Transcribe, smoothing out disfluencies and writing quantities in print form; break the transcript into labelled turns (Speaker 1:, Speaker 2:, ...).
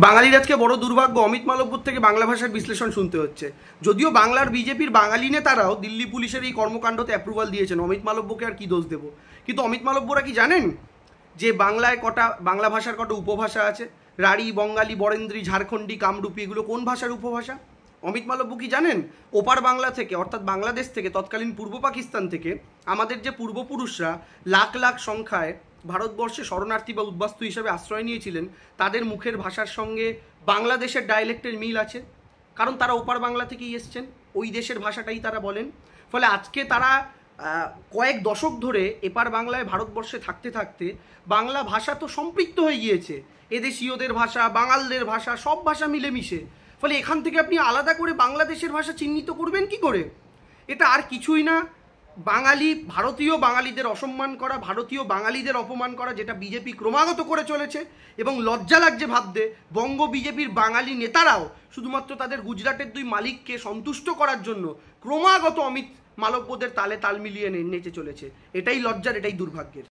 Speaker 1: বাঙালির আজকে বড় দুর্ভাগ্য, অমিত মালব্যর থেকে বাংলা ভাষার বিশ্লেষণ শুনতে হচ্ছে। যদিও বাংলার বিজেপির বাঙালি নেতারাও দিল্লি পুলিশের এই কর্মকাণ্ডতে অ্যাপ্রুভাল দিয়েছেন, অমিত মালব্যকে আর কি দোষ দেব। কিন্তু অমিত মালব্যরা কি জানেন যে বাংলায় বাংলা ভাষার কটা উপভাষা আছে? রাঢ়ী, বঙ্গালী, বরেন্দ্রী, ঝাড়খণ্ডী, কামরূপী, এগুলো কোন ভাষার উপভাষা? অমিত মালব্য কি জানেন? ওপার বাংলা থেকে, অর্থাৎ বাংলাদেশ থেকে, তৎকালীন পূর্ব পাকিস্তান থেকে আমাদের যে পূর্বপুরুষরা লাখ লাখ সংখ্যায় ভারতবর্ষে শরণার্থী বা উদ্বাস্তু হিসাবে আশ্রয় নিয়েছিলেন, তাদের মুখের ভাষার সঙ্গে বাংলাদেশের ডায়ালেক্টের মিল আছে, কারণ তারা ওপার বাংলা থেকেই এসছেন, ওই দেশের ভাষাটাই তারা বলেন। ফলে আজকে তারা কয়েক দশক ধরে এপার বাংলায় ভারতবর্ষে থাকতে থাকতে বাংলা ভাষা তো সম্পৃক্ত হয়ে গিয়েছে এদেশীয়দের ভাষা, বাঙালদের ভাষা, সব ভাষা মিলেমিশে। ফলে এখান থেকে আপনি আলাদা করে বাংলাদেশের ভাষা চিহ্নিত করবেন কি করে? এটা আর কিছুই না, বাঙালি, ভারতীয় বাঙালিদের অসম্মান করা, ভারতীয় বাঙালিদের অপমান করা, যেটা বিজেপি ক্রমাগত করে চলেছে। এবং লজ্জা লাগছে ভাবতে, বঙ্গ বিজেপির বাঙালি নেতারাও শুধুমাত্র তাদের গুজরাটের দুই মালিককে সন্তুষ্ট করার জন্য ক্রমাগত অমিত মালব্যদের তালে তাল মিলিয়ে নেচে চলেছে। এটাই লজ্জার, এটাই দুর্ভাগ্যের।